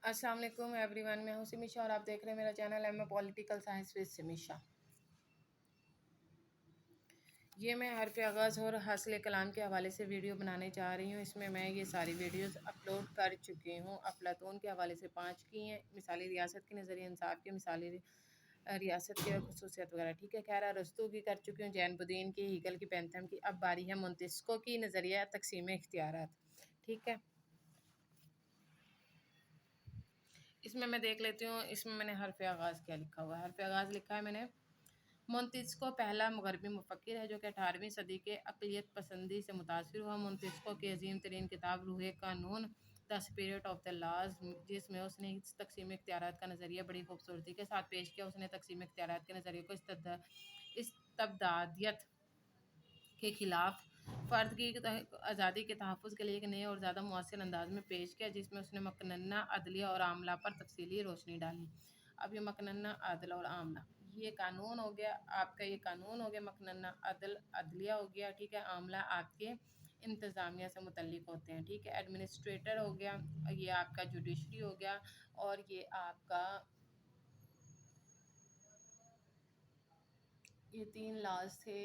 अस्सलाम वालेकुम एवरीवन, मैं हूँ सिमिशा और आप देख रहे हैं मेरा channel M A political science with Simisha. ये मैं हरफ आगाज़ और हासिल कलाम के हवाले से वीडियो बनाने जा रही हूँ। इसमें मैं ये सारी वीडियोस अपलोड कर चुकी हूँ। अफलातून के हवाले से 5 की हैं, मिसाली रियासत के नज़रिए इंसाफ की, मिसाली रियासत की खसूसियत वगैरह। ठीक है, खैर अरस्तू की कर चुकी हूँ, जैनबुद्दीन की, हीगल की, पेंथम की। अब बारी है मोंतेस्को की नज़रिया तकसीम इख्तियारात। ठीक है, इसमें मैं देख लेती हूँ। इसमें मैंने हरफ आगाज़ क्या लिखा हुआ है। हरफ आगाज़ लिखा है मैंने, मोंतेस्को पहला मगरबी मुफक्किर है जो कि 18वीं सदी के अक़लियत पसंदी से मुतासिर हुआ। मोंतेस्को की अजीम तरीन किताब रूह कानून, the spirit of the laws, जिसमें उसने इस तकसीम इख्तियारात का नज़रिया बड़ी खूबसूरती के साथ पेश किया। उसने तकसीम इख्तियारात के नज़रिए को इस्तबदादियत के ख़िलाफ़ फ़र्द की आज़ादी के तहफ़्फ़ुज़ के लिए एक नए और ज़्यादा मुअस्सिर अंदाज़ में पेश किया, जिसमें उसने मकनन्ना अदलिया और आमला पर तफसीली रोशनी डाली। अब ये मकनन्ना, अदल और आमला, ये कानून हो गया आपका, ये कानून हो गया, मकनन्ना अदल अदलिया हो गया। ठीक है, आमला आपके इंतज़ामिया से मुतल्लिक होते हैं। ठीक है, एडमिनिस्ट्रेटर हो गया, ये आपका जुडिशरी हो गया, और ये आपका ये 3 लॉज थे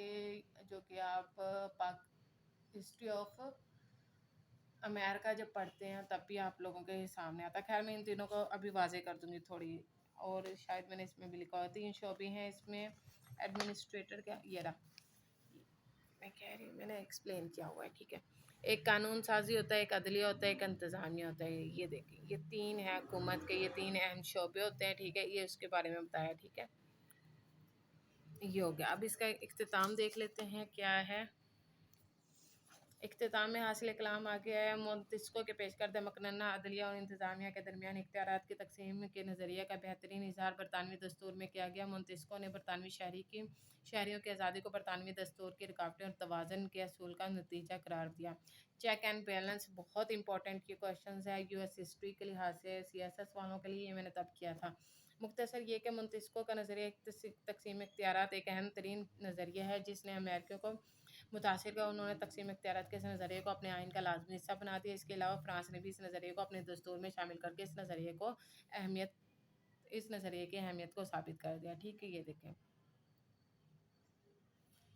जो कि आप पाक हिस्ट्री ऑफ अमेरिका जब पढ़ते हैं तब भी आप लोगों के सामने आता है। खैर मैं इन तीनों को अभी वाज़े कर दूंगी थोड़ी, और शायद मैंने इसमें भी लिखा हुआ 3 शोबे हैं इसमें। एडमिनिस्ट्रेटर क्या, ये रहा, मैं कह रही हूँ, मैंने एक्सप्लेन किया हुआ है। ठीक है, एक कानून साजी होता है, एक अदलिया होता है, एक इंतज़ामिया होता है। ये देखिए, ये 3 है हुकूमत के, ये 3 अहम शोबे होते हैं। ठीक है, ये उसके बारे में बताया। ठीक है, ये हो गया। अब इसका इख्तिताम देख लेते हैं क्या है। इख्तिताम में हासिल कलाम आ गया है। मोंतेस्को के पेश करदा मकनन्ना अदलिया और इंतज़ामिया के दरमियान इख्तियारात की तकसीम के नज़रिए का बेहतरीन इज़हार बरतानवी दस्तूर में किया गया। मोंतेस्को ने बरतानवी शहरियों की आज़ादी को बरतानवी दस्तूर की रुकावटें और तवाज़ुन के असूल का नतीजा करार दिया। चेक एंड बैलेंस बहुत इंपॉर्टेंट ये क्वेश्चन है US हिस्ट्री के लिहाज से, सियासत वालों के लिए। ये मैंने तब किया था। मुख्तसर ये कि मोंतेस्को का नज़रिया तकसीम इख्तियारात एक अहम तरीन नज़रिया है जिसने अमेरिका को मुतासिर का। उन्होंने तकसीम इख्तियारात के इस नज़रिए को अपने आइन का लाजमी हिस्सा बना दिया। इसके अलावा फ्रांस ने भी इस नज़रिए को अपने दस्तूर में शामिल करके इस नज़रिए की अहमियत को साबित कर दिया। ठीक है, ये देखें,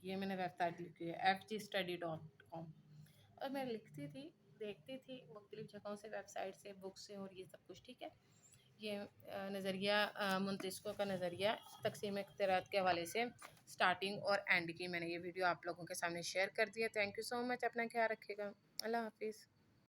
ये मैंने वेबसाइट लिखी है fgstudy.com, और मैं लिखती थी, देखती थी मुख्तलिफ जगहों से, वेबसाइट से, बुक से, और ये सब कुछ। ठीक है, ये नज़रिया मोंतेस्को का नज़रिया तकसीम इख्तियारात के हवाले से स्टार्टिंग और एंड की मैंने ये वीडियो आप लोगों के सामने शेयर कर दिया। थैंक यू सो मच, अपना ख्याल रखिएगा। अल्लाह हाफिज़।